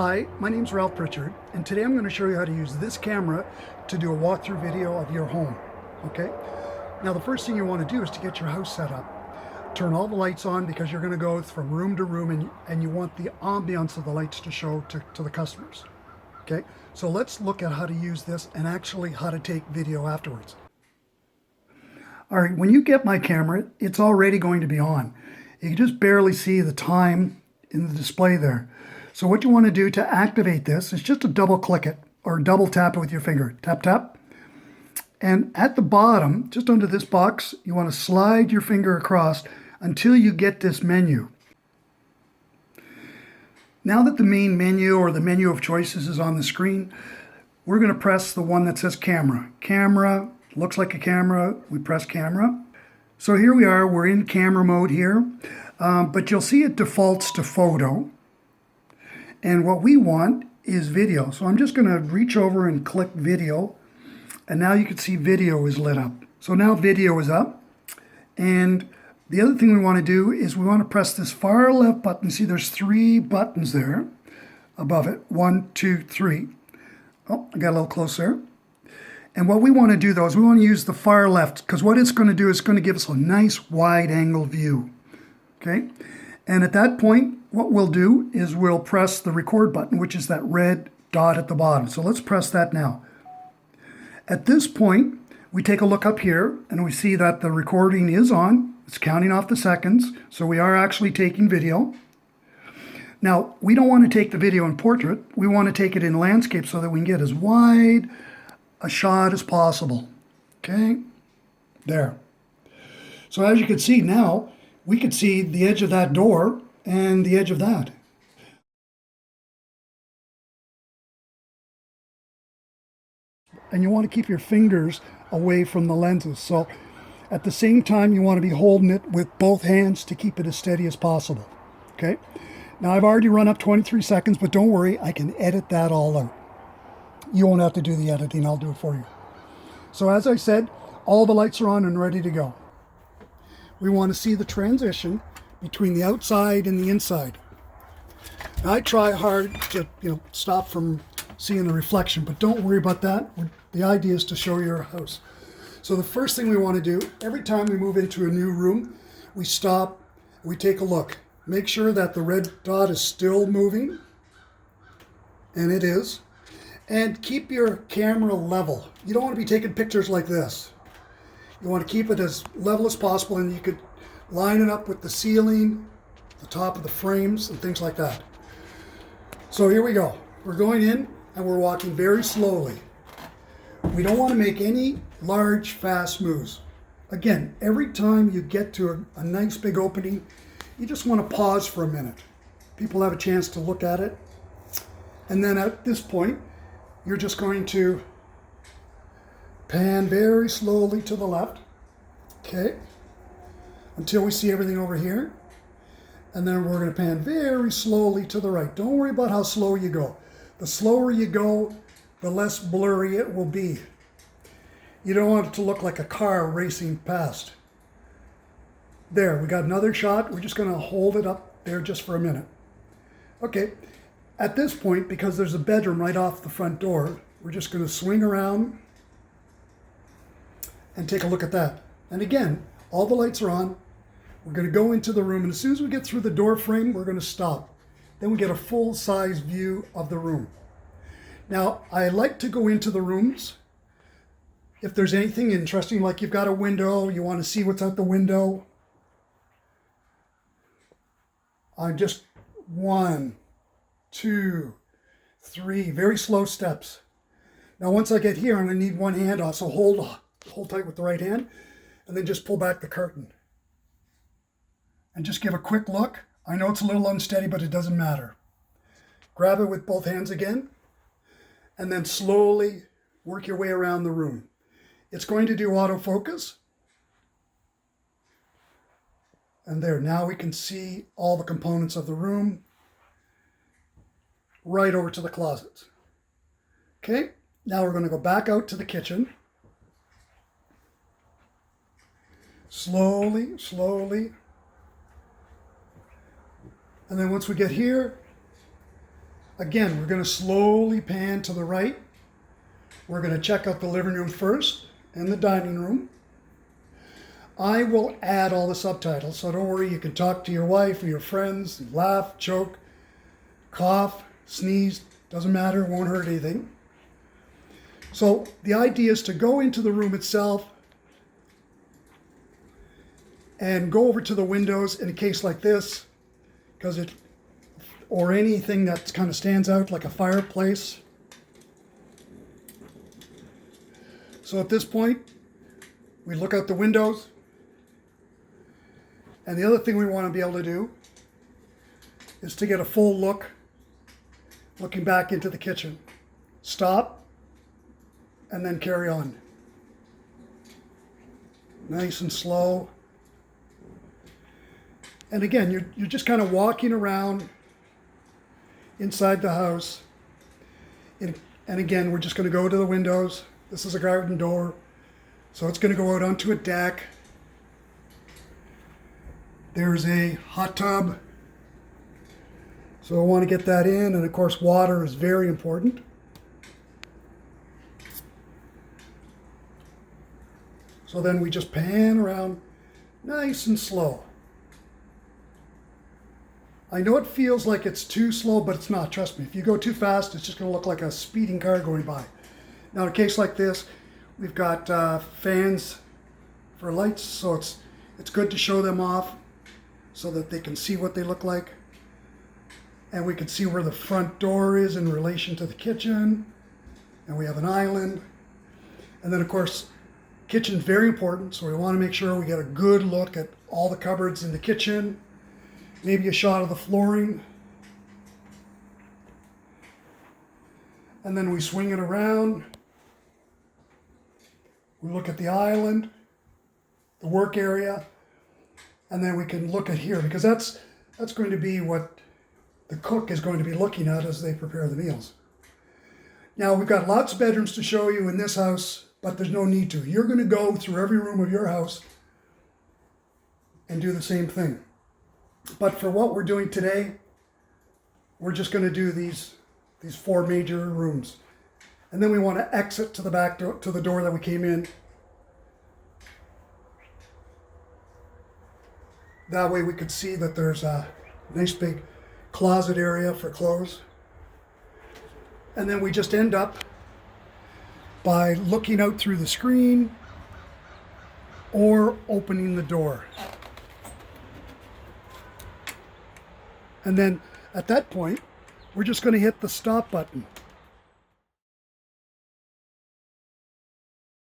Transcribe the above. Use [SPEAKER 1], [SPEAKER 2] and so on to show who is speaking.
[SPEAKER 1] Hi, my name's Pritchard, and today I'm going to show you how to use this camera to do a walkthrough video of your home. Okay? Now the first thing you want to do is to get your house set up. Turn all the lights on because you're going to go from room to room and you want the ambiance of the lights to show to the customers. Okay? So let's look at how to use this and actually how to take video afterwards. All right, when you get my camera, it's already going to be on. You can just barely see the time in the display there. So what you want to do to activate this is just to double click it or double tap it with your finger. Tap, tap. And at the bottom, just under this box, you want to slide your finger across until you get this menu. Now that the main menu or the menu of choices is on the screen, we're going to press the one that says camera. Camera, looks like a camera, we press camera. So here we are, we're in camera mode here, but you'll see it defaults to photo. And what we want is video. So I'm just going to reach over and click video. And now you can see video is lit up. So now video is up. And the other thing we want to do is we want to press this far left button. See, there's 3 buttons there above it. 1, 2, 3. Oh, I got a little closer. And what we want to do though is we want to use the far left, because what it's going to do is going to give us a nice wide angle view. Okay? And at that point, what we'll do is we'll press the record button, which is that red dot at the bottom. So let's press that now. At this point, we take a look up here and we see that the recording is on. It's counting off the seconds. So we are actually taking video. Now, we don't want to take the video in portrait. We want to take it in landscape so that we can get as wide a shot as possible. Okay, there. So as you can see now, we could see the edge of that door and the edge of that. And you want to keep your fingers away from the lenses. So at the same time, you want to be holding it with both hands to keep it as steady as possible. Okay. Now I've already run up 23 seconds, but don't worry, I can edit that all out. You won't have to do the editing, I'll do it for you. So as I said, all the lights are on and ready to go. We want to see the transition between the outside and the inside. Now, I try hard to stop from seeing the reflection, but don't worry about that. The idea is to show your house. So the first thing we want to do, every time we move into a new room, we stop, we take a look. Make sure that the red dot is still moving, and it is. And keep your camera level. You don't want to be taking pictures like this. You want to keep it as level as possible, and you could line it up with the ceiling, the top of the frames, and things like that. So here we go. We're going in, and we're walking very slowly. We don't want to make any large, fast moves. Again, every time you get to a nice big opening, you just want to pause for a minute. People have a chance to look at it. And then at this point, you're just going to pan very slowly to the left, okay, until we see everything over here. And then we're going to pan very slowly to the right. Don't worry about how slow you go. The slower you go, the less blurry it will be. You don't want it to look like a car racing past. There, we got another shot. We're just going to hold it up there just for a minute. Okay. At this point, because there's a bedroom right off the front door, we're just going to swing around and take a look at that. And again, all the lights are on. We're going to go into the room, and as soon as we get through the door frame, we're going to stop. Then we get a full-size view of the room. Now, I like to go into the rooms if there's anything interesting, like you've got a window, you want to see what's out the window. I'm just 1, 2, 3, very slow steps. Now once I get here, I'm going to need one hand off, so hold tight with the right hand, and then just pull back the curtain. And just give a quick look. I know it's a little unsteady, but it doesn't matter. Grab it with both hands again, and then slowly work your way around the room. It's going to do autofocus. And there, now we can see all the components of the room. Right over to the closets. Okay, now we're going to go back out to the kitchen. Slowly, slowly. And then once we get here, Again, we're going to slowly pan to the right. We're going to check out the living room first and the dining room. I will add all the subtitles, so don't worry, you can talk to your wife or your friends, laugh, choke, cough, sneeze, doesn't matter, it won't hurt anything. So the idea is to go into the room itself and go over to the windows in a case like this, or anything that kind of stands out like a fireplace. So at this point, we look out the windows. And the other thing we want to be able to do is to get a full look, looking back into the kitchen. Stop, and then carry on. Nice and slow. And again, you're just kind of walking around inside the house. And again, we're just going to go to the windows. This is a garden door, so it's going to go out onto a deck. There's a hot tub, so I want to get that in, and of course water is very important. So then we just pan around nice and slow. I know it feels like it's too slow, but it's not, trust me. If you go too fast, it's just going to look like a speeding car going by. Now in a case like this, we've got fans for lights, so it's good to show them off, so that they can see what they look like. And we can see where the front door is in relation to the kitchen. And we have an island. And then of course, kitchen's very important, so we want to make sure we get a good look at all the cupboards in the kitchen. Maybe a shot of the flooring. And then we swing it around. We look at the island, the work area. And then we can look at here, because that's going to be what the cook is going to be looking at as they prepare the meals. Now, we've got lots of bedrooms to show you in this house, but there's no need to. You're going to go through every room of your house and do the same thing. But for what we're doing today, we're just going to do these 4 major rooms. And then we want to exit to the back door, to the door that we came in. That way we could see that there's a nice big closet area for clothes. And then we just end up by looking out through the screen or opening the door. And then at that point, we're just going to hit the stop button.